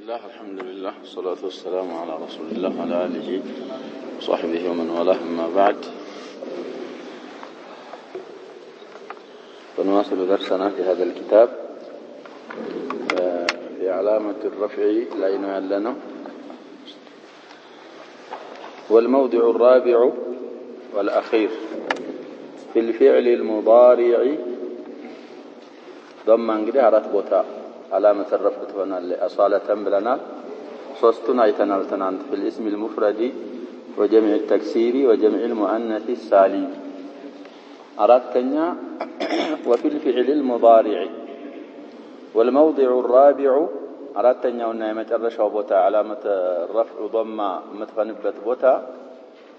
الله الحمد لله والصلاة والسلام على رسول الله وعلى آله وصحبه ومن والاه أما بعد فنواصل درسنا في هذا الكتاب في علامة الرفع لا ينال لنا والموضع الرابع والأخير في الفعل المضارع ضمن قد عرت بوتا علامة الرفع هنا أصالة بلنا صوستنا يتنالتنا في الاسم المفرد وجمع التكسير وجمع المؤنث السالم أردتنا وفي الفعل المضارع والموضع الرابع أردتنا أن يمترش بوتا علامة الرفع ضم متفنبت بوتا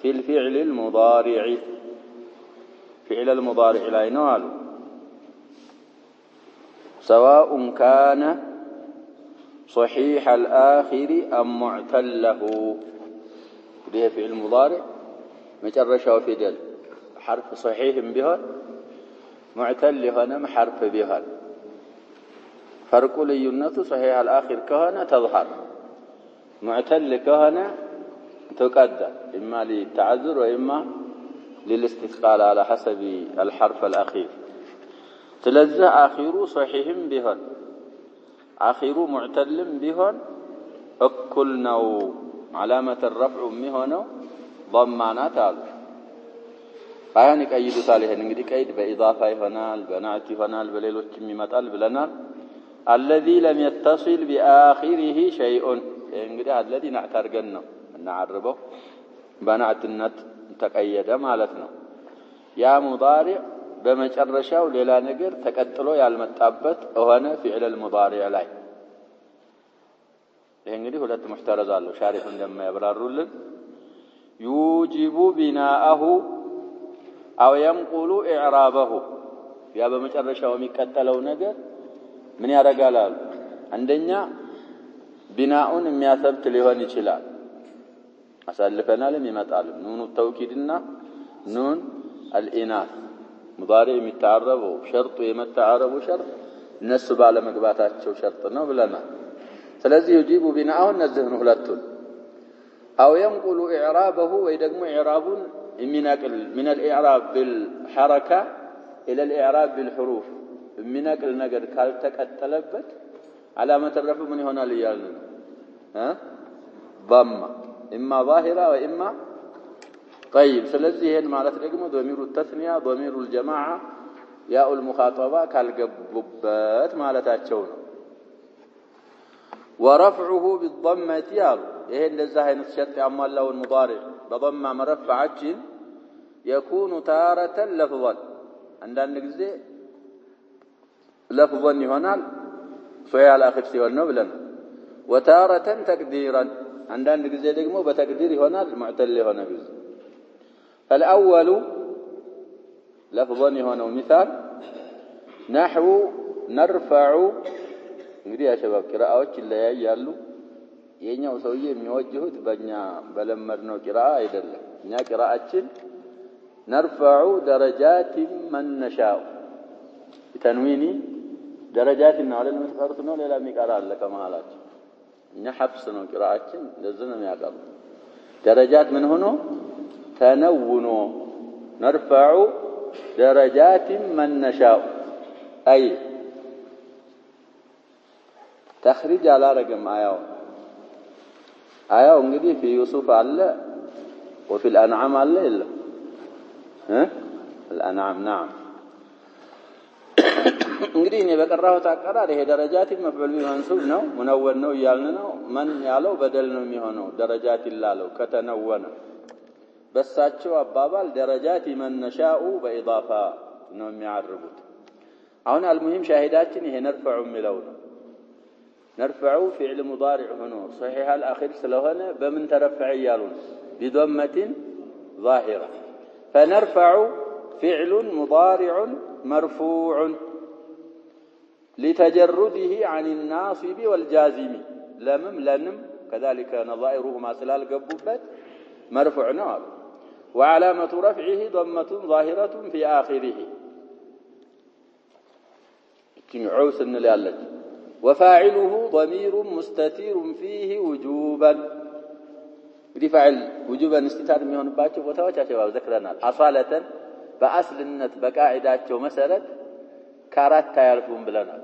في الفعل المضارع فعل المضارع لا ينال سواء كان صحيح الآخر أم معتله ده في المضارع مجرشة وفدل حرف صحيح بهن معتل هنا حرف بهن فرق لينة صحيح الآخر كهنا تظهر معتل كهنا تقدر إما للتعذر وإما للاستثقال على حسب الحرف الأخير تلزى آخر صحيح بهن آخر معتل بهن أكلنا علامة الرفع مهنا ضمانات هذا فهني كأيد صالح نقدي كأيد بإضافة هنا البنات هنا البليل والتميمات البلنا الذي لم يتصل بآخره شيء نقدي هذا الذي نعترجنا نعربه بنات النت تقيد مالتنا يا مضارع بمجرشاو ሌላ ነገር ተቀጥሎ ያልመጣበት ሆነ فعل المضارع ላይ ይሄ እንግዲህ ሁለት ሙህተረዝ አለው ሻሪፍ እንደማያብራሩልን يوجب بناءه او ينقل اعرابه ያ በመጨረሻው የሚቀጠለው ነገር ምን ያደርጋል አንደኛ ቢናኡን የሚያሰብት ሊሆን ይችላል አሳልፈናልም ይመጣል ኑኑ ተውኪድና ኑን الاناث مضارع يتعربوا شرط يمتعربوا شرط نسب على مغباتاچو شرط ነው ብለናል ስለዚህ يجيب بناءه نزهن ሁለቱን او ينقل اعرابه ወይ ደግሞ اعرابون የሚነቅል من الاعراب بالحركه الى الاعراب بالحروف የሚነቅል ነገር ካልተቀጠለበት علامه الرفع ምን ይሆናል ይያልን ضمه اما ظاهره واما طيب ስለዚህ ይሄን ማለት ደግሞ ضمير التثنيه ضمير الجماعه ياء المخاطبه ካልገቡበት ማለታቸው ነው ورفعه بالضمه ያሉ ይሄ እንደዛ አይነት ሸርጥ ያሟላውን ሙዳሪዕ በضمه መረፈዓችን يكون تارة لفظا አንዳንድ ጊዜ لفظا ይሆናል ሶያ አልአኺር ሲሆን ነው ብለን وتارة تقديرا አንዳንድ ጊዜ ደግሞ በተቅዲር ይሆናል ሙዕተል የሆነ ጊዜ فالأول لفظا هنا مثال نحو نرفع እንግዲህ يا شباب قراءዎች ይለያያሉ የኛው ሰውዬ የሚወጅሁት በእኛ በለመድነው ቂራአ አይደለም እኛ ቂራአችን نرفع درجات من نشاء تنويني درجات ነው አይደል መስፈርት ነው ሌላ የሚቀራ አለ ከመሃላችን እኛ ሐብስ ነው ቂራአችን እንደዚህ ነው የሚያቀርቡ درجات ምን ሆኖ تنونو نرفع درجات من نشاء أي تخرج على رقم آية انقدي في يوسف على وفي الأنعام على إلا الأنعام نعم انقدي إني بقراه تقرار هي درجات مفعول به منصوب نو منون نو يالنا من يالو بدل نو ميهونو درجات الله لو كتنونه በሳቸው አባባል درجات من نشاء باضافه ነው የሚያርቡት አሁን المهم ሻሂዳችን ይሄ نرفع የሚለው ነው نرفع فعل مضارع ሆኖ صحيح الاخير ስለሆነ በምን ተረፈع ይያሉን بضمه ظاهره فنرفع فعل مضارع مرفوع لتجرده عن الناصب والجازم لم كذلك نظائرهما سلالقبوبت مرفوع نوع وعلامة رفعه ضمة ظاهرة في آخره تنعوس النلالج وفاعله ضمير مستتير فيه وجوبا بدي فاعل وجوبا استتار የሚሆንባቸው ቦታዎች አሸባብ ዘክረናል አሳለተን በአስልነት በቃዒዳቸው መሰረት ከአራት አያልፉም ብለናል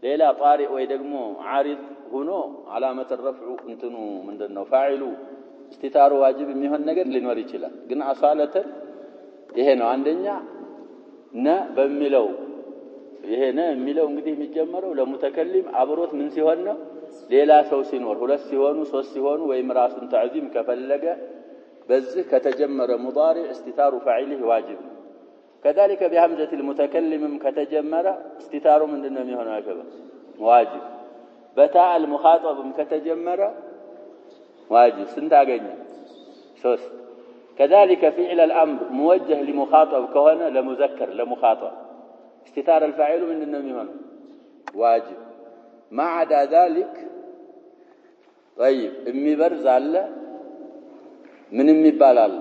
ሌላ ጣሪእ ወይ ደግሞ ዓሪድ ሆኖ علامه الرفع እንትኑ ምንድነው ፋዒሉ استتار واجب የሚሆን ነገር ሊኖር ይችላል ግን አሳለተን ይሄ ነው አንደኛ ነ በሚለው ይሄ ነ የሚለው እንግዲህ የሚጀመረው ለሙተከሊም አብሮት ምን ሲሆን ነው ሌላ ሰው ሲኖር ሁለት ሲሆኑ ሶስት ሲሆኑ ወይም ራሱን ተዕዚም ከፈለገ በዚህ ከተጀመረ ሙዳሪ استتار فاعله واجب كذلك بهمزه المتكلم ከተጀመረ استتار ምንድነው የሚሆነው አሸባ واجب بتاء المخاطب ከተጀመረ واجب ስንት አገኘ ሶስት كذلك فعل الامر موجه لمخاطب كهنا لمذكر لمخاطب استتار الفاعل من النميون واجب ما عدا ذلك طيب የሚበርዝ አለ ምንም ይባላል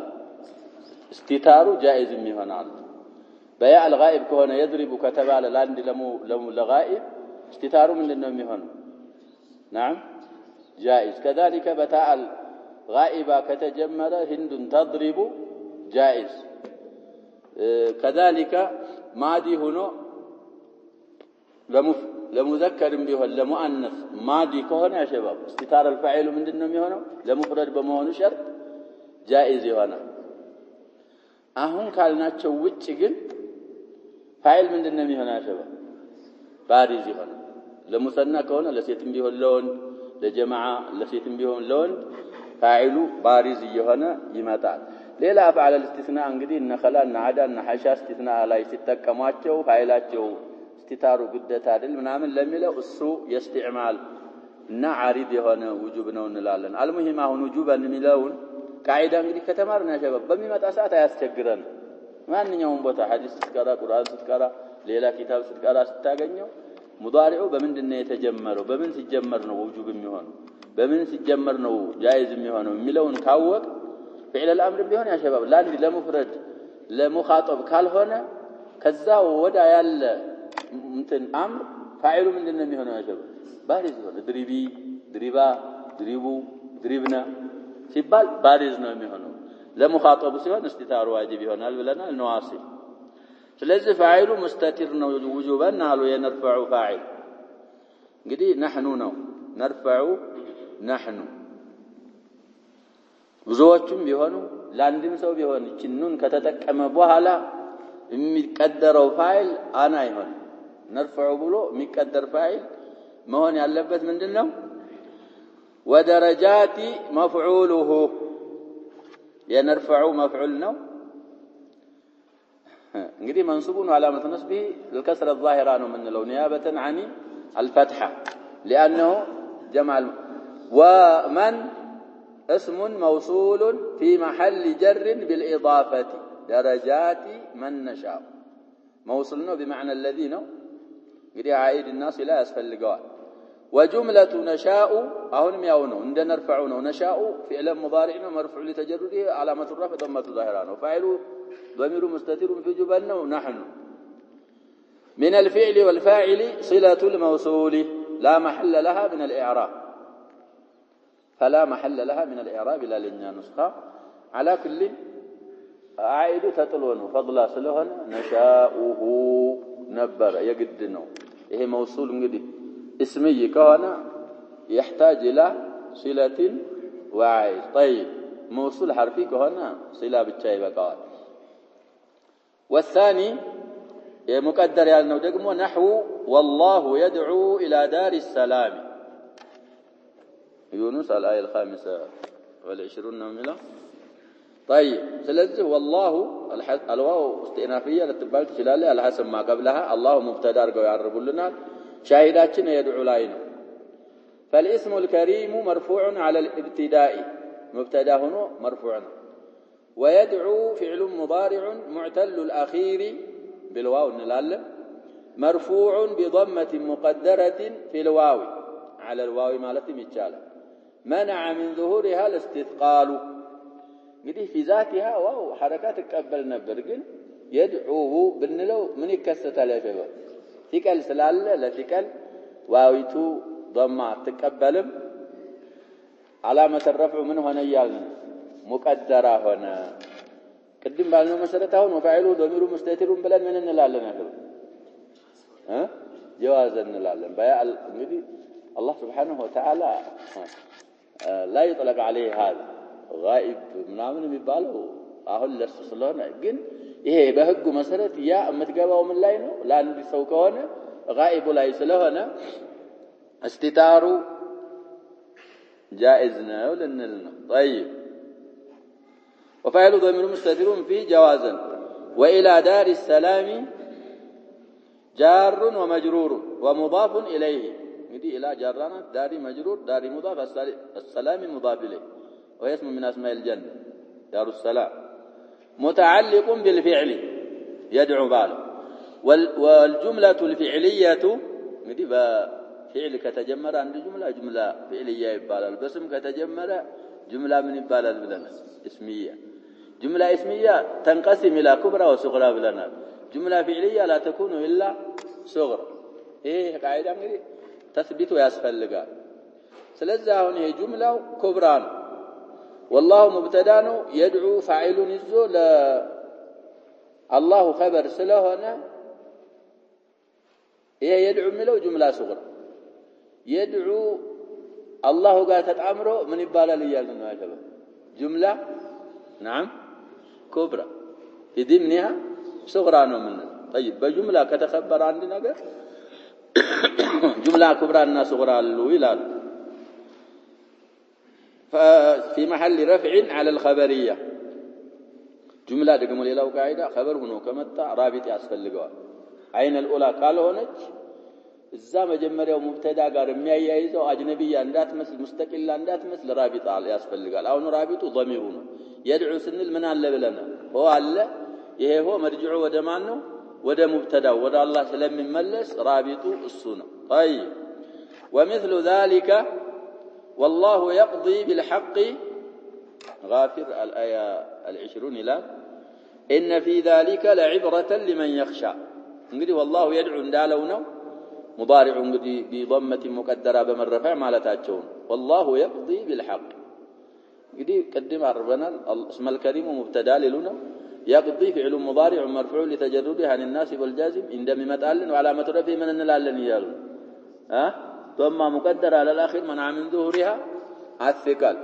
استتار جائز ይሆናል بياء الغائب كهنا يضرب كتبال لاند لغائب استتار من النميون نعم جائز كذلك بتاء غائبة كتجمر هند تضرب جائز كذلك ماضي هنا لمذكر به لمؤنث ماضي كهنا يا شباب استتار الفاعل ምንድነው የሚሆነው ለሙፍረድ በመሆኑ ሸርጥ جائز ይሆናል አሁን ካልናቸው ውጪ ግን ፋይል ምንድነው የሚሆነው يا شباب ባሪዝ ይሆናል ለሙሰና ከሆነ ለሴትም ቢሆን ለወንድ ለጀማዓ ለሴትም ቢሆን ለወንድ ፋኢሉ ባሪዝ ይሆነ ይመጣል ሌላ አፍዓል الاستثناء እንግዲህ እነ ኸላ እና አዳ እና ሐሻ استثناء ላይ ሲጠቀሟቸው ፋኢላቸው استتار ግዴታ አይደል ምናምን ለሚለው እሱ የእስቲዕማል እና ዓሪድ የሆነ ውጁብ ነው እንላለን አልሙሂም አሁን ውጁብን የሚለውን ቃዒዳ እንግዲህ ከተማርና ሸባብ በሚመጣ ሰዓት አያስቸግረን ማንኛውም ቦታ ሐዲስ ስትቀራ ቁርአን ስትቀራ ሌላ ኪታብ ስትቀራ ስታገኘው ሙዳሪዑ በምንድነው የተጀመረው በምን ሲጀመር ነው ውጁብ የሚሆነው በምን ሲጀመር ነው جائز የሚሆነው የሚለውን ካወቅ فعل الامر ቢሆን ያ ሸባብ ላንድ ለሙፍረድ ለሙኻጠብ ካልሆነ ከዛ ወዳ ያለ እንትን አምር ፋኢሉ ምንድነው የሚሆነው ያ ሸባብ ባሪዝ ይሆናል ድሪቢ ድሪባ ድሪቡ ድሪብና ሲባል ባሪዝ ነው የሚሆነው ለሙኻጠብ ሲሆን استتار واجب ይሆናል ብለናል ነዋሲብ ስለዚህ ፋኢሉ ሙስተቲር ነው ውጁባን አሉ የነርፈዑ ፋኢል እንግዲህ نحن ነው ነርፈዑ نحن ብዙዎቹም ቢሆኑ ላንድም ሰው ቢሆን እቺኑን ከተጠቀመ በኋላ የሚቀደረው ፋይል አና ይሆን ነርፈዑ ብሎ የሚቀደር ፋይል መሆን ያለበት ምንድነው ودرجات مفعوله ينرفع مفعول ነው እንግዲህ منصوب علامه نصبه الكسره الظاهره ነው ምንለው نيابه عن الفتحه لانه جمع ومن اسم موصول في محل جر بالاضافه درجات من نشاء موصول ነው بمعنى الذي ነው እንግዲህ عائد الناس لا يسፈልገዋል وجمله نشاء አሁንም ያው ነው እንደ ነርፈዑ ነው نشاء فعل مضارع ነው مرفوع لتجرده علامه الرفع ضمه ظاهره ነው فاعل ضمير مستتر في جبنه نحن من الفعل والفاعل صله الموصول لا محل لها من الاعراب فلا محل لها من الاعراب لا لنا نسخه على كل عائد تطلون فضلا ስለሆነ نشاؤه ነበር የግድ ነው ይሄ موصول እንግዲህ اسمي كهنا يحتاج الى صله وعائد طيب موصول حرفي كهنا صله ብቻ ይበቃዋል والثاني مقدر ያልነው ደግሞ نحو والله يدعو الى دار السلام يونس الايه الخامسه والعشرون نمله طيب ስለዚህ والله الواو استئنافيه لتبال ትችላለህ الحسب ما قبلها الله مبتدا አድርገው ያርቡልናል شاهداتنا يدعو ላይ ነው فالاسم الكريم مرفوع على الابتداء مبتدا هنا مرفوع ويدعو فعل مضارع معتل الاخير بالواو نلاله مرفوع بضمه مقدره في الواو على الواو مالتهم يتشاله منع من ظهورها الاستثقال እንግዲህ في ذاتها واو حركات تقبل ነበር ግን يدعو ብንለው ምን ይከሰታል ያፈው ثقل ስላለ ለثقل ዋዊቱ ضማ አትቀበልም علامة الرفع من هنا يالنا مقدرة هنا قدم بالنا مسألة هون وفاعله ضمير مستتر بلد من نلالنا جواز نلالنا بيع النبي الله سبحانه وتعالى لا يطلق عليه هذا غائب منامن የሚባለው አሁን ለሱ ስለሆነ ግን ይሄ በህጉ መሰረት ያ የምትገባው ምን ላይ ነው ለአንድ ሰው ከሆነ غائب ላይ ስለሆነ استتار جائزنا ولنلنا طيب وفاعل ضمير مستتر فيه جوازا وإلى دار السلام جار ومجرور ومضاف إليه يدي إلى جارنا دار مجرور دار مضاف السلام مضاف إليه وهي اسم من أسماء الجنة دار السلام متعلق بالفعل يدعو باله والجملة الفعلية يدي فعل كتجمر عند جملة فعلية يبالال باسم كتجمر جملة من يبالال بلنا اسمية جملة اسمية تنقسم إلى كبرى وصغرى بلنا جملة فعلية لا تكون إلا صغرى إيه قاعدة عندي تثبت ويسفل لقال سلزة هنا جملة كبرى والله مبتدان يدعو فاعل نزو الله خبر سله هنا إيه يدعو ملو جملة صغرى يدعو الله قال تتعمره من يبالال يالنا يا شباب جملة نعم كبرى في ضمنها صغرى منه طيب بجملة كتخبر عندنا جملة كبرى الناس صغرى الويلال في محل رفع على الخبرية جملة دقم ليلة وقاعدة خبر هنا كمتع رابط يسفل لقوال عين الأولى قال هونج الزام جمريو مبتدا ጋር የሚያያይዘው አጅነቢያ እንዳትመስል ሙስተቂላ እንዳትመስል ራቢጣ ያስፈልጋል አሁን ራቢጡ ضميሩ ነው يدعو ስንል ምን አለ ብለና ሆ አለ ይሄ ሆ መርጅዑ ወደ ማን ነው ወደ ሙብተዳው ወደ አላህ ስለሚመለስ ራቢጡ እሱ ነው طيب ومثل ذلك والله يقضي بالحق غافر الآية 20 إلى إن في ذلك لعبرة لمن يخشى እንግዲህ والله يدعو እንዳለው ነው مضارع بضمة مقدرة بمرفع مالتاچون والله يقضي بالحق እንግዲህ قدم عربنا اسم الكريم مبتدا لنا يقضي فعل مضارع مرفوع لتجرده عن الناس والجازم عندما يمطالن وعلامه رفعه من انلالن يالو ضمه مقدره على الاخر منع من ظهورها الثقل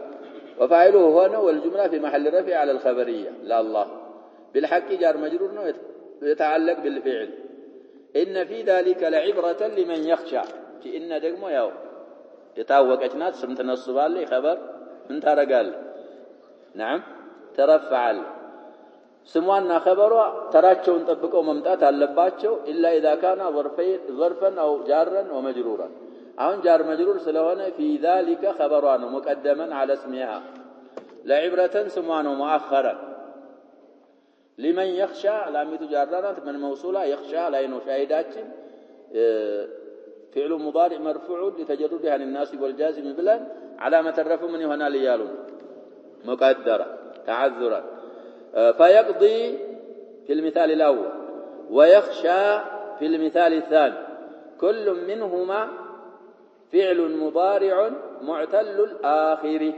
وفاعله هنا والجمله في محل رفع على الخبريه لا الله بالحق جار مجرور ነው يتعلق بالفعل إن في ذلك لعبرة لمن يخشى في إن دقمو ياو يتاوقች ናት ስም ተነስባለች خبر ምን ታረጋል نعم ترفعل ስሟና خبሯ ተራቸውን ጠብቀው መምጣት አለባቸው إلا إذا كان ظرفا أو جارا ومجرورا አሁን ጃር መጅሩር ስለሆነ في ذلك خبሯ ነው مقدما على اسمها لعبرة ስሟ ነው مؤخرا لمن يخشى لاميت جارانات من موصولة يخشى لأنه شاهداتين فعل مضارع مرفوع لتجرده عن الناس والجازم بلا علامة الرفع من هنا ليالون مقدرة تعذرا فيقضي في المثال الأول ويخشى في المثال الثاني كل منهما فعل مضارع معتل الآخر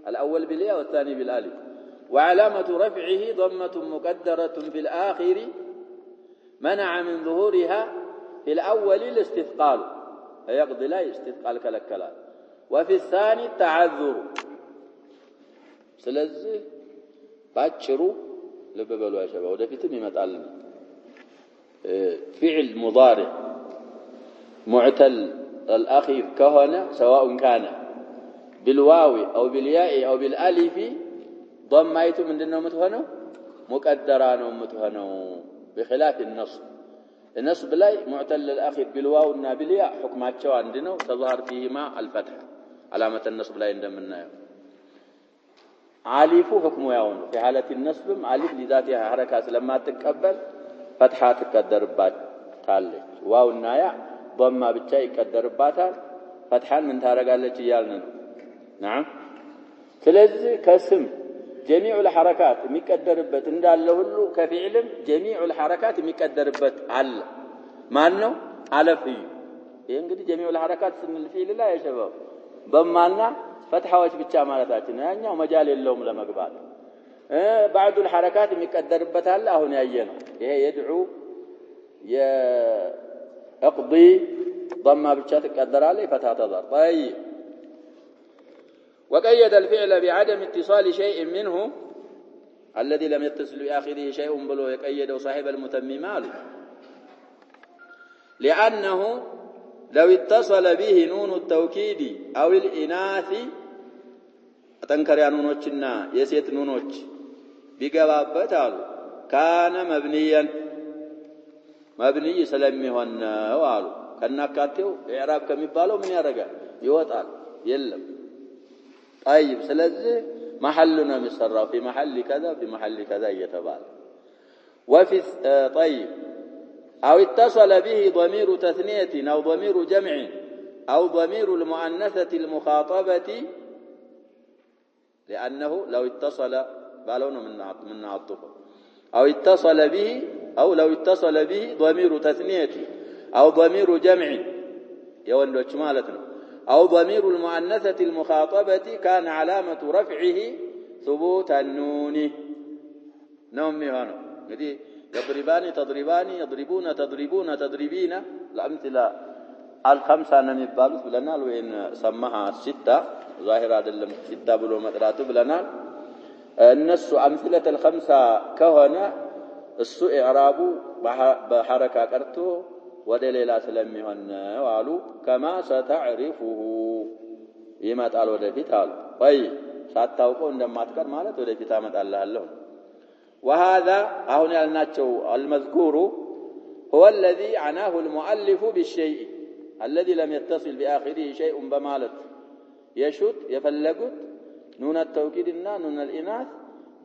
الأول بالياء والثاني بالالف وعلامة رفعه ضمة مقدرة في الآخر منع من ظهورها في الأول الاستثقال فيقضي لا استثقال كالكلام وفي الثاني التعذر سلزي باتشروا لببلوا يا شباب وده في تمي متعلم فعل مضارع معتل الأخير كهنا سواء كان بالواو أو بالياء أو بالالف ضمائته من دنو متهنو مقدرانو متهنو بخلاف النصب لا معتل الأخير بالواو والنابلية حكماتشو عندنا تظهر فيهما الفتح علامة النصب لا يندمنا عالف حكمه يعون في حالة النصب عالف لذاتها حركة لما تقبل فتحة تقدر بات تالك واو النايا ضمة بالشيء يقدر باتال فتحا من تارقالك يالنا نعم فلذي كسم جميع الحركات የሚቀደርበት እንዳለ ሁሉ ከፊዕልም جميع الحركات የሚቀደርበት አለ ማን ነው አለፍ ይሄ እንግዲህ ጀሚዑል ሐረካት ስንል ፊዕል ላይ ያሸበው በማና ፈትሐዎች ብቻ ማለታችን ነው ያኛው መጃል የለውም ለመግባት بعضul الحركات የሚቀደርበት አለ አሁን ያየነው ይሄ يدعو يقضي ضمه ብቻ ትቀደራለች ፈትሐ ተዛር طيب وقيد الفعل بعدم اتصال شيء منه الذي لم يتصل بآخره شيء بلو يقيده صاحب المتممات لأنه لو اتصل به نون التوكيد أو الإناث تنكر يا نونوچنا يسيت نونوچ بيغبابت አሉ كان مبني سلمي ሆነ አሉ ከናካቴው ኢዕራብ ከሚባለው ምን ያደርጋል ይወጣል የለም طيب ስለዚህ محلنا مسرى في محل كذا في محل كذا يتبال وفي طيب أو اتصل به ضمير تثنية أو ضمير جمع أو ضمير المؤنثة المخاطبة لأنه لو اتصل بالون من عطفه أو اتصل به أو لو اتصل به ضمير تثنية أو ضمير جمع يوندوش مالتنا أو ضمير المؤنثة المخاطبة كان علامة رفعه ثبوت النون نومي هنا نجي يضربان تضربان يضربون تضربون تضربين الأمثلة الخمسة نمبالوث بلنا وين سماها الستة ظاهرة دلم ستة بلو مدراتو بلنا الناس أمثلة الخمسة كهنا السوء إعرابو بحركة كرتو ودليل سلمي هنا وعلو كما ستعرفه يما تعال ودفي تعال طيب ساتاوقو عندما تكر مالت ودفي تامت الله اللهم وهذا هنا الناتشو المذكور هو الذي عناه المؤلف بالشيء الذي لم يتصل بآخره شيء بمالت يشد يفلقت نون التوكيدنا نون الإناث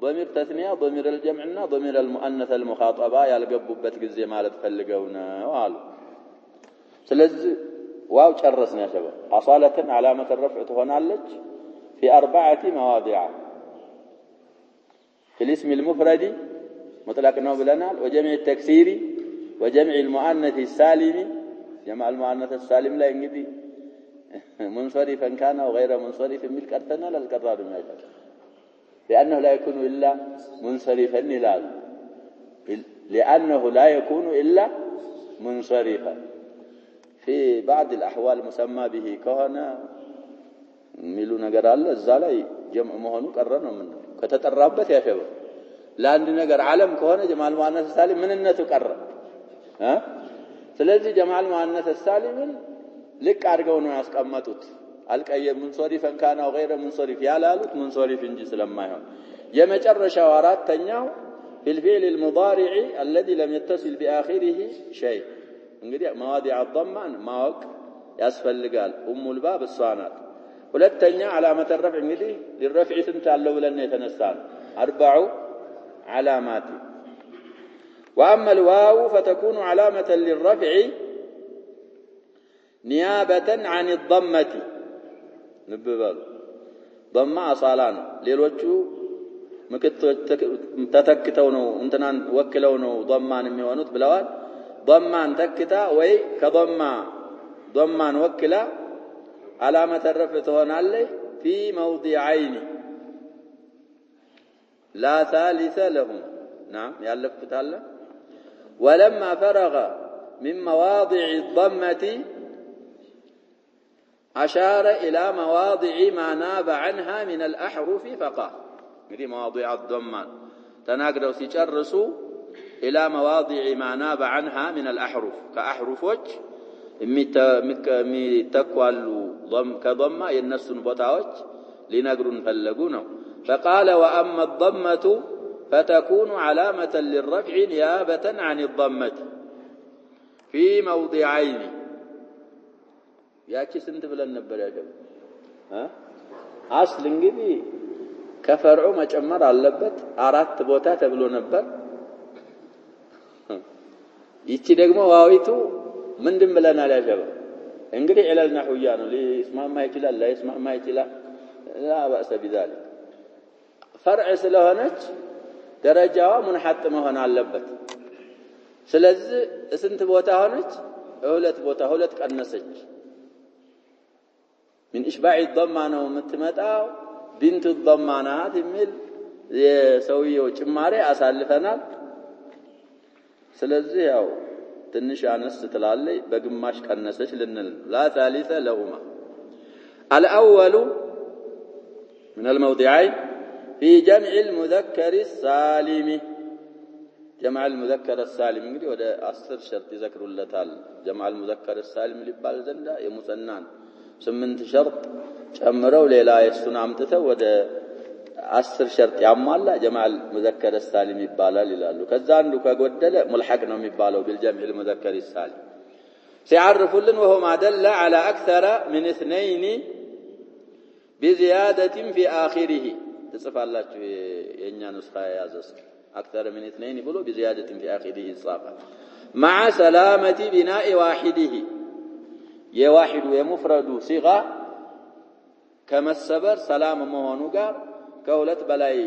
ضمير تثنية ضمير الجمعنا ضمير المؤنث المخاطبة يلقبوا بتجزي مالت فلقونا وعلو سلز واو شرسنا يا شباب أصالة علامة الرفع هنا لك في 4 مواضع في الاسم المفرد مطلق نوبلنا وجمع التكسير وجمع المؤنث السالم جمع المؤنث السالم لا ينجدي منصرفا كان وغير منصرف ملك أرتنا للقرار ما يجب لأنه لا يكون إلا منصرفا لأنه لا يكون إلا منصرفا في بعض الأحوال مسمى به كهنة ميلونا قرال الزالي جمع مهنو قررنا منه كتترابت يا شباب لا عندنا قر علم كهنة جمع المؤنث السالم من الناس قرر ها ስለዚህ جمع المؤنث السالم ልክ አድርገው ነው ያስቀመጡት አልቀየ منصرفا كان وغير منصرف ያላሉት منصرف እንጂ ስለማይሆን የመጨረሻው አራተኛው في الفعل المضارع الذي لم يتصل بآخره شيء እንግዲህ مواضع الضمه ማወቅ ያስፈልጋል ኡሙል ባብ الصانات ሁለተኛ علامه الرفع እንግዲህ للرفع ስንት አለው ብለን የተነሳን 4 علامات واما الواو فتكون علامه للرفع نيابة عن الضمة نببال ضمة أصالان ليلوچو تتكتو نو انتنان وكلو نو ضمان ميونوت بلوان ضمان تكتا وي ضمان وكلا علامة الرفع هنا لي في موضعين لا ثالث لهم نعم يالف تعالى ولما فرغ من مواضع الضمة أشار إلى مواضع ما ناب عنها من الأحرف فقط هذه مواضع الضمان تناقضوا سيجرسوا إلى مواضع ما ناب عنها من الأحرف كأحرفوج متكوالو ضم كضمة ينسون بطاوج لنقرن فلقونه فقال وأما الضمة فتكون علامة للرفع نيابة عن الضمة في موضعين ያቺ ስንት ብለን ነበር ያገው አስል እንግዲህ ከፈርዑ መጨመር አለበት 4 ቦታ ተብሎ ነበር ይቺ ደግሞ ዋዊቱ ምንድን ብለናል ያገው እንግዲህ ኢላል ነህውያ ነው ሊስማማ ይችላል لا يسمع ይችላል لا باس بذلك فرع ስለሆነች ደረጃዋ منحط መሆን አለበት ስለዚህ ስንት ቦታ ሆነች ሁለት ቦታ ሁለት ቀነሰች من إشباع الضمانة ومتمتع بنت الضمانات የሚል የሰውየው ጭማሬ አሳልፈናል ስለዚህ ያው ትንሽ አነስ ትላለች በግማሽ ቀነሰች ልንል لا ثالث لهما الأول من الموضعين في جمع المذكر السالم جمع المذكر السالم እንግዲህ ወደ 10 ሸርጥ ይዘክሩለታል جمع المذكر السالم ሊባል ዘንዳ የሙሰናን 8 ሸርጥ ጨምረው ሌላ የሱን አምጥተው ወደ 10 ሸርጥ ያሟላ جمع المذكر السالم ይባላል ይላሉ ከዛ አንዱ ከጎደለ ሙልሐቅ ነው የሚባለው بالجمع المذكر السالم ሲያርፉልን وهو ما دل على أكثر من 2 بزيادة في آخره تصفالاችሁ የኛ ንስኻ ያዘስ أكثر من 2 ብሎ بزيادة في آخره ይጻፋል مع سلامة بناء واحده የዋሂዱ የሙፍረዱ ሲጋ ከመሰበር ሰላም መሆኑ ጋር ከሁለት በላይ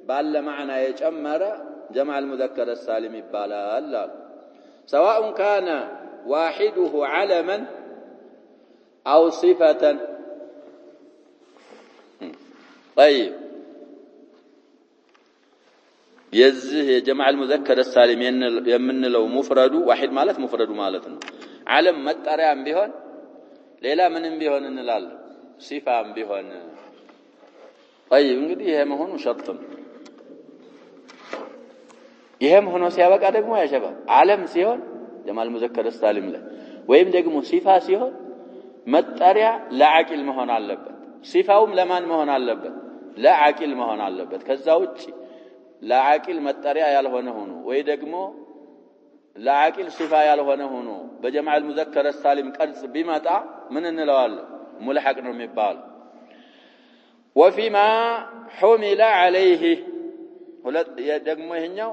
ባለ ማዕና የጨመረ جمع المذكر السالم ይባላል سواء كان واحده علما أو صفة طيب የዚህ የጀማዕ المذكر السالم የምንለው ሙፍረዱ واحد ማለት ሙፍረዱ ማለት ነው ዓለም መጠሪያም ቢሆን ሌላ ምንም ቢሆን እንላለን ሲፋም ቢሆን طيب እንግዲህ ይሄ መሆኑ ሸርጥ ነው ይሄም ሆኖ ሲያበቃ ደግሞ ያሸባ ዓለም ሲሆን ጀማዕ المذكر السالم ላይ ወይም ደግሞ ሲፋ ሲሆን መጠሪያ ለዓቂል መሆን አለበት ሲፋውም ለማን መሆን አለበት ለዓቂል መሆን አለበት ከዛ ውጪ ለዓቂል መጠሪያ ያልሆነ ሆኖ ወይ ደግሞ ለዓቂል ሲፋ ያልሆነ ሆኖ በጀማዕ المذكر السالم ቅርጽ ቢመጣ ምን እንለዋለን ሙልሐቅ ነው የሚባል وفيما حمل عليه ደግሞ ይሄኛው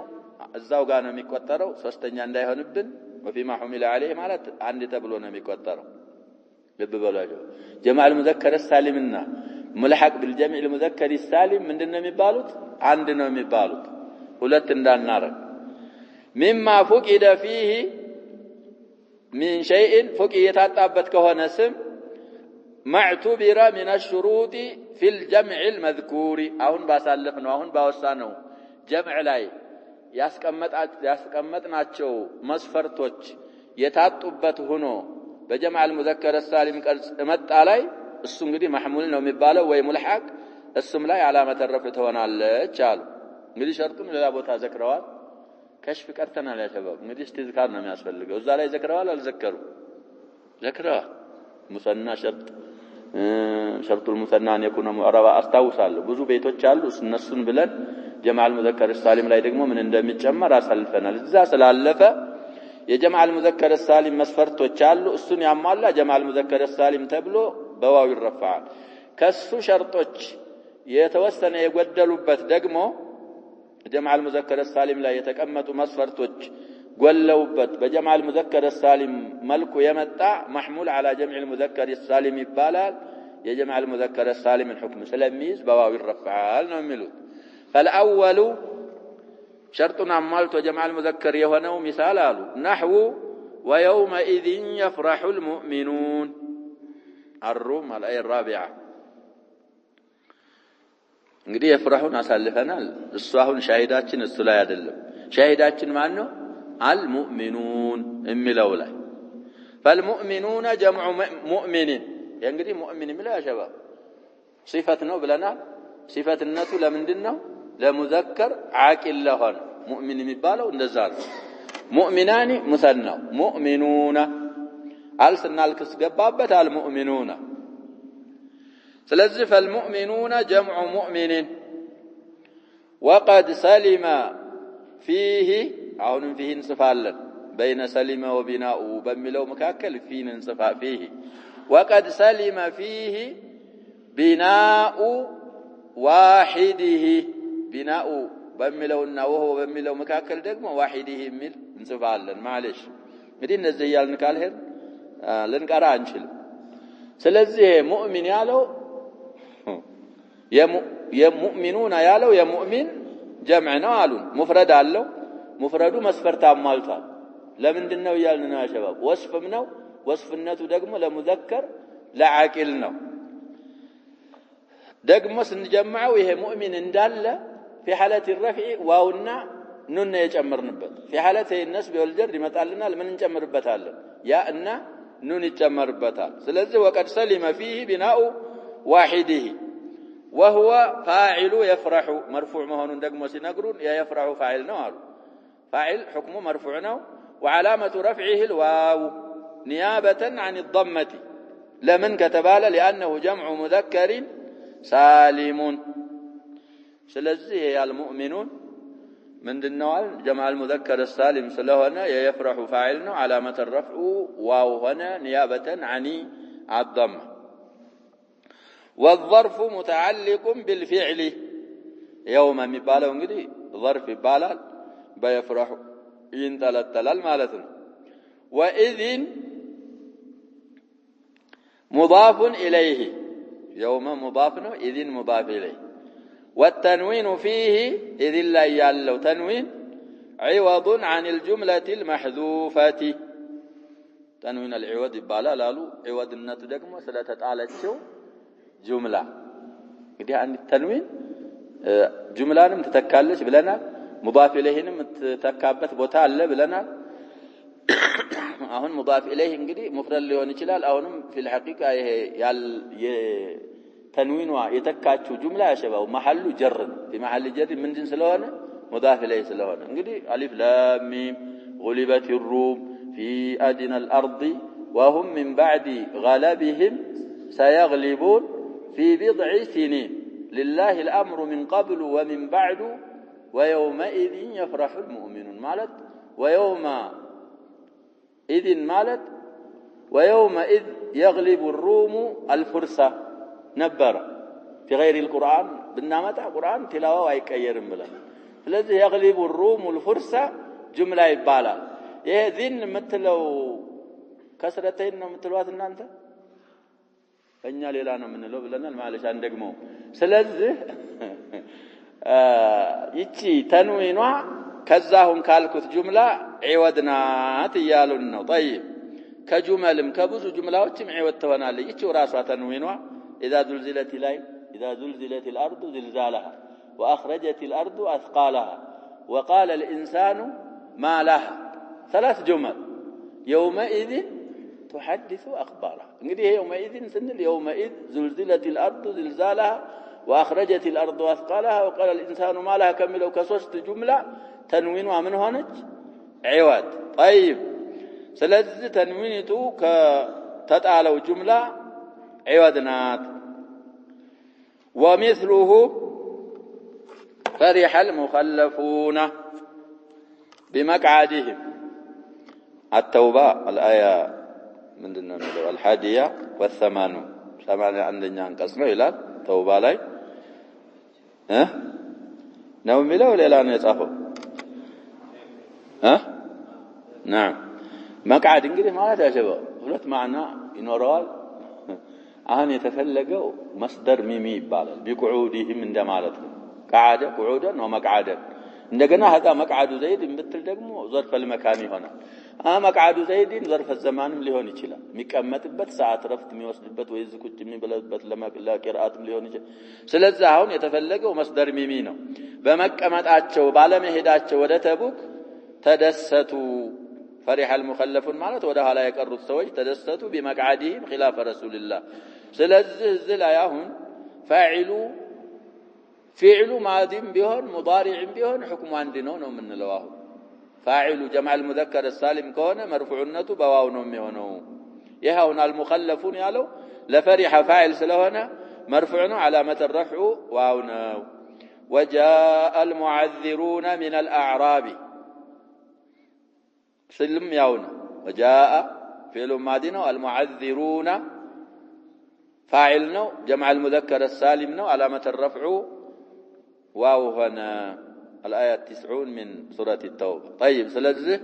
እዛው ጋር ነው የሚቆጠረው ሶስተኛ እንዳይሆንብን وفيما حمل عليه ማለት አንድ ተብሎ ነው የሚቆጠረው ልብ በሏቸው جمع المذكر السالم እና ሙልሐቅ بالجمع المذكر السالم ምንድነው የሚባሉት አንድ ነው የሚባሉት ሁለት እንዳናረግ مما فقد فيه من شيء فقد يتعطبت كهونه سم معتبر من الشروط في الجمع المذكور አሁን ባሳለፍነው አሁን ባወሳነው جمع ላይ ያስቀመጥናቸው መስፈርቶች የታጡበት ሆኖ በጀማዕ المذكر السالم ቅርጽ መጣ ላይ እሱ እንግዲህ محمول ነው የሚባለው ወይ ሙልሐቅ እሱም ላይ علامه الرفع ትሆናለች አሉ እንግዲህ ሸርጡን ሌላ ቦታ ዘክረዋል كشف ቀርተናል ያ شباب እንግዲህ استذكار ነው የሚያስፈልገው እዛ ላይ ዘክረዋል አልዘከሩ ዘክረዋል ሙሰና شرط المثنى ان يكون معربا አስታውሳለሁ ብዙ ቤቶች አሉ እነሱን ብለን جمع المذكر السالم ላይ ደግሞ ምን እንደሚጨመር አሳልፈናል እዛ ስላለፈ የጀማዕ المذكر السالم መስፈርቶች አሉ እሱን ያሟላ جمع المذكر السالم ተብሎ በዋው ይረፋል ከሱ ሸርጦች የተወሰነ የጎደሉበት ደግሞ جمع المذكر السالم ላይ የተቀመጡ መስፈርቶች ጎለውበት በጀማዕ المذكر السالم መልኩ የመጣ محمول على جمع المذكر السالم ይባላል የጀማዕ المذكر السالم الحكم ስለሚይዝ በዋው ይረፋል ነው የሚሉት فالاول شرطنا عملت جمع المذكر የሆነው مثال አሉ نحو ويومئذ يفرح المؤمنون الروم الآية الرابعة እንግዲህ የፍራሁን አሳልፈናል እሱ አሁን ሻሂዳችን እሱ ላይ አይደለም ሻሂዳችን ማን ነው المؤمنون የሚለው ላይ فالمؤمنون جمع مؤمن እንግዲህ ሙእሚን የሚለው ያ شباب صفه ነው ብለናል صفتነቱ ለምንድነው ለሙዘከር ዓቂል ለሆነ ሙእሚን የሚባለው እንደዛ ነው ሙእሚናኒ ሙሰናው ሙእሚኑና አልስናል ከስገባበት አልሙእሚኑና ስለዚህ فالمؤمنون جمع مؤمن وقد سلم فيه አሁንም فيه እንጽፋለን بين سلم وبناء በሚለው መካከል فيه እንጽፋ فيه وقد سلم فيه بناء واحده بناء በሚለውና وهو በሚለው መካከል ደግሞ واحده የሚል እንጽፋለን معلش እንግዲህ እነዚህ ያልን ካልሄድ ልንቀራ አንችልም ስለዚህ ሙእሚን ያለው የሙእሚኑና ያለው የሙእሚን ጀምዕ ነው አሉ ሙፍረድ አለው ሙፍረዱ መስፈርት አሟልቷል ለምንድነው ይያልን ነው ያሸባብ ወስፍም ነው ወስፍነቱ ደግሞ ለሙዘከር ለዓቂል ነው ደግሞ ስንጀምعው ይሄ ሙእሚን እንዳለ في حالة الرفع واونا نون يጨመርንበት في حالة النصب والجر ይመጣልናል ምን እንጨምርበታለን ያ እና نون ይጨመርበታል ስለዚህ وقد سلم فيه بناء واحده وهو فاعل يفرح مرفوع مهون ደግሞ ሲነግሩን يفرح فاعل ነው አሉ فاعل حكمه مرفوع ነው وعلامة رفعه الواو نيابة عن الضمة لمن كتبال لأنه جمع مذكر سالم ስለዚህ ያልሙእሚኑን ምንድነው جمع المذكر السالم ስለሆነ يفرح فاعل ነው علامة الرفع واو هنا نيابة عن الضمة والظرف متعلق بالفعل يوم የሚባለው እንግዲህ ظرف ይባላል በيفرح ይንጠለጠላል ማለት ነው وإذن مضاف إليه يوم مضاف ነው إذن مضاف إليه والتنوين فيه إذن لا يالو تنوين عوض عن الجملة المحذوفة تنوين العوض يبالا لالو عوض النت ደግሞ ስለተጣለችው جملة እንግዲህ አንድ ተንዊን ጁምላንም ተተካለች ብለናል مضاف إليهንም ተተካበት ቦታ አለ ብለናል አሁን مضاف إليه እንግዲህ مفرد ሊሆን ይችላል አሁንም في الحقيقة ይሄ تنوينها يتكاتشو جملة شباب محل جر في محل جر من جنس لونه مضاف إليه سلونه انقدي ألف لام ميم غلبت الروم في أدنى الأرض وهم من بعد غلبهم سيغلبون في بضع سنين لله الأمر من قبل ومن بعد ويومئذ يفرح المؤمنون مالت ويومئذ مالت ويومئذ يغلب الروم الفرسة نبر في غير القرآن بالنامة القرآن تلاوة ويكيرم بلا فلذي يغلب الروم الفرسة جملة يبالا يهذين مثلو كسرتين مثلوات النانت فإنيا ليلانا من اللو بلنا المعلش عندك مو سلذي يتشي تنوينوا كزاهم كالكث جملة عودنا تيالنا طيب كجملم كبوز جملاتهم عودتونا لي يتشي وراسوا تنوينوا إذا زلزلت الأرض زلزالها وأخرجت الأرض أثقالها وقال الإنسان ما لها 3 جمل يومئذ تحدث أخبارها انقدي يومئذ سنل يومئذ زلزلت الأرض زلزالها وأخرجت الأرض أثقالها وقال الإنسان ما لها كملوا كسوست جملة تنوينها من هونج عواد طيب سلزة تنوينته كتتعالوا جملة عودنات ومثله فرح المخلفون بمقعدهم التوبة الآية من دون الحادية والثمانون 80 عندنا انقصنا إلى توبة لاي نوم ميلا ولا لا نصافو نعم مقعد እንግዲህ ማለት ያሸበው ሁለት ማዕና ይኖረዋል አሁን የተፈለገው መስደር ሚሚ ይባላል ቢቁዑዲህም እንደማለት ነው قعد قعودا ومقعدا እንደገና هذا مقعد زيد የምትል ደግሞ ظرف المكان ይሆናል مقعد زيد ظرف الزمانም ሊሆን ይችላል የሚቀመጥበት ሰዓት ረፍት የሚወስድበት ወይ ዝቁጭ የሚበለበት ለቅራአትም ሊሆን ይችላል ስለዚህ አሁን የተፈለገው መስደር ሚሚ ነው በመቀመጣቸው ባለመሄዳቸው ወደ ተቡክ ተደሰቱ فرح المخلفون ማለት ወደ ኋላ የቀሩት ሰዎች ተደሰቱ بمقعدهم خلاف رسول الله ስለዚህ ዝላ ያሁን فعل ماضي بيሆን مضارع بيሆን حكم አንድ ነው የምንለው አሁን فاعل جمع المذكر السالم ከሆነ مرفوعنته በዋው ነው የሚሆነው ይሄውን المخلفون ያለው ለفرح فاعل ስለሆነ مرفوع ነው علامه الرفع واو ነው وجاء المعذرون من الاعراب سلم ياونا وجاء فعل ماضي نو المعذرون فاعل نو جمع المذكر السالم نو علامة الرفع واو هنا الآية 90 من سورة التوبة طيب سلزه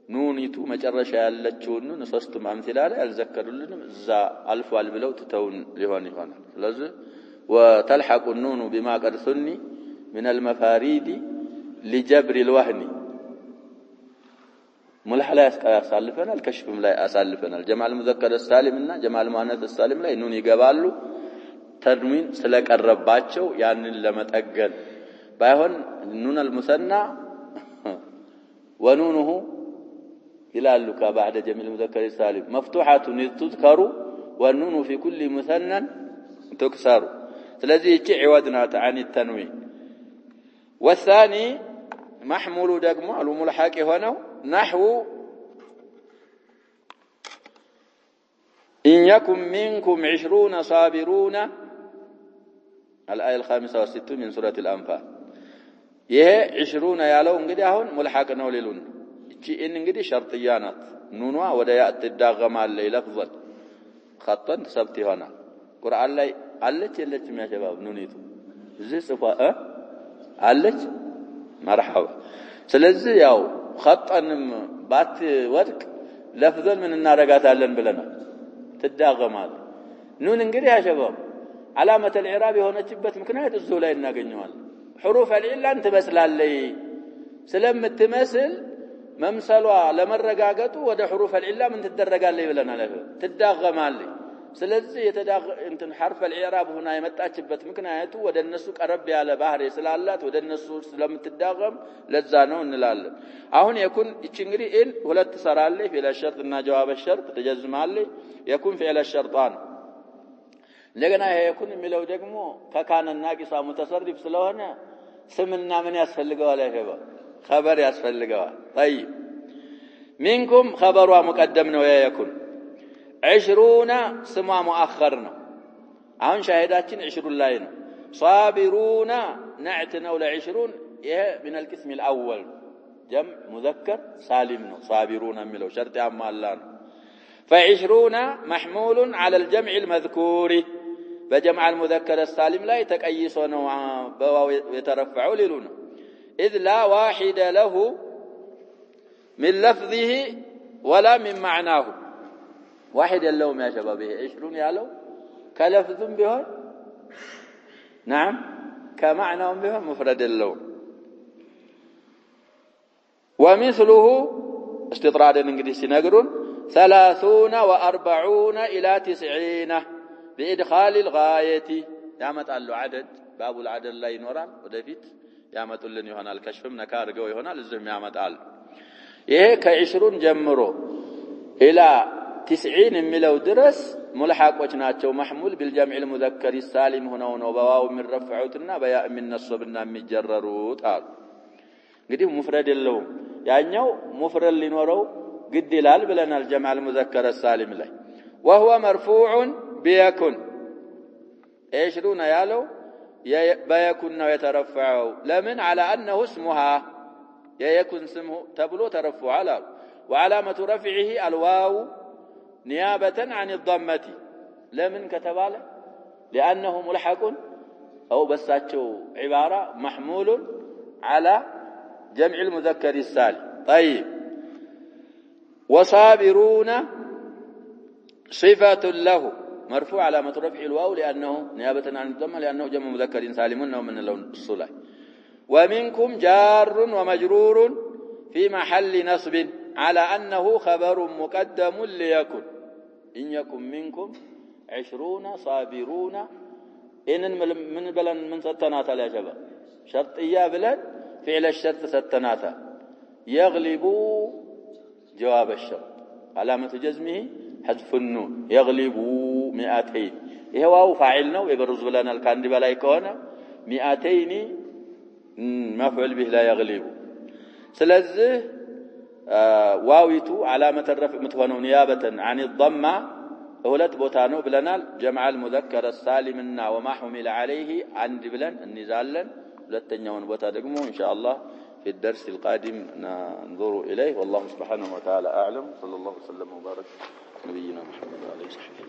نونيتو مجرشة يالتشون نصصتم أمثلة يذكروا لنا إذا ألفوا البلو تتون لهوني هنا سلزه وتلحق النون بما قد ثني من المفاريد لجبر الوهن ሙልህ ላይ ያሳልፈናል ከሽፍም ላይ ያሳልፈናል ጀማዕ المذكر السالم እና ጀማዕ المؤنث السالم ላይ ኑን ይገባሉ ተድዊን ስለቀረባቸው ያንን ለመጠገን ባይሆን ኑን المثنى ونونه ይላሉ ከባዕደ ጀሚዕ المذكر السالم مفتوحة تذكر والنون في كل مثنى تكسر ስለዚህ እቺ عوضናት عن التنوين والثاني محمول ደግሞ አሉ ሙልሐቅ የሆነው نحو إن يكن منكم 20 صابرون الآية 65 من سورة الأنفال ይሄ 20 ያለው እንግዲህ አሁን ሙልሐቅ ነው ሊሉን እቺ እንግዲህ ሸርጥያ ናት ኑኗ ወደ ያ ትዳገማለች ለፍظን خطን ሰብት ይሆናል ቁርአን ላይ አለች የለችም ያ ሸባብ ኑኒቱ እዚህ ጽፋ አለች مرحبا ስለዚህ ያው خطንም ባትወድቅ ለፍظን ምን እናረጋታለን ብለናል ትዳገማል ኑን እንግዲህ ያ ሸባብ علامه الاعراب የሆነችበት ምክንያት እዚሁ ላይ እናገኘዋለን حروف العله ትመስላለች ስለምትመስል መምሰሏ ለመረጋገጡ ወደ حروف العله ምን ትደረጋለች ብለናል ትዳገማለች ስለዚህ እንትን حرف الاعراب هنا የመጣችበት ምክንያቱ ወደ እነሱ ቀረብ ያለ ባህሪ ስላላት ወደ እነሱ ስለምትዳገም ለዛ ነው እንላለን አሁን يكون እቺ እንግዲህ ان ሁለት ሰራለች فعل الشرط እና جواب الشرط ተጀዝማለች يكون فعل الشرطان ለገና ይሄ يكون የሚለው ደግሞ ከካነ ናቂሳ ሙተሰርፍ ስለሆነ ስምና ምን ያስፈልገዋል አይገባ خبر ያስፈልገዋል طيب منكم خبر مقدم ነው يكون 20 ስሟ مؤخر ነው አሁን ሻሂዳችን 20 ላይ ነው صابرون نعت ነው ل20 ይሄ من القسم الاول جمع مذكر سالم ነው صابرون የሚለው ሸርጥ ያማላል ف20 محمول على الجمع المذكور بجمع المذكر السالم لا يتقيس ነው በዋው የተረፈعው ሊሉን اذ لا واحد له من لفظه ولا من معناه واحد يلوم يا شباب 20 ያለው ከለፍዝም ቢሆን نعم كمعناهم ቢሆን مفرد اللوم ومثله استطرادا እንግዲህ ሲነግሩን 30 و40 الى 90 بادخال الغايه ያመጣሉ عدد باب العدد ላይ ይኖራል ወደፊት ያመጡልን ይሆናል ከሽፍም ነካ አድርገው ይሆናል እዚህም ያመጣል ይሄ ከ20 ጀምሮ الى 90 የሚለው ድረስ ሙልሐቆች ናቸው محمول بالجمع المذكر السالم ሆነው ነው በዋው የሚረፈዑትና በያ የሚነሰብና የሚጀረሩት አሉ እንግዲህ ሙፍረድ የለውም ያኛው ሙፍረድ ሊኖረው ግድ ይላል ብለናል جمع المذكر السالم ላይ وهو مرفوع بيكن 20 ያለው بيكن ነው የተረፈعው ለምን على انه اسمها يكن اسمه ተብሎ ተረፈعال وعلامه رفعه الواو نيابه عن الضمه لمن كتبال لانه ملحق او بساچو عباره محمول على جمع المذكر السالم طيب وصابرون صفه له مرفوع علامه رفع الواو لانه نيابه عن الضمه لانه جمع مذكر سالم من اللون الصلاه ومنكم جار ومجرور في محل نصب على انه خبر مقدم ليكن إن يكن منكم 20 صابرون إن من بلن من ستناتا يا شباب شرطية بلن فعل الشرط ستناتا يغلبوا جواب الشرط علامة جزمه حذف النون يغلبوا 200 إيه واو فاعلنا ويبرز لنا الكاند بلا يكون 200 مفعول به لا يغلب سلازه واويتو علامه الرفع متهونو نيابه عن الضمه ሁለት ቦታ ነው ብለናል جمع المذكر السالمنا وما حمل عليه عند بلن እንይዛለን ሁለተኛውን ቦታ ደግሞ ኢንሻአላህ في الدرس القادم ننظر اليه والله سبحانه وتعالى اعلم صلى الله وسلم وبارك نبينا محمد عليه وصحبه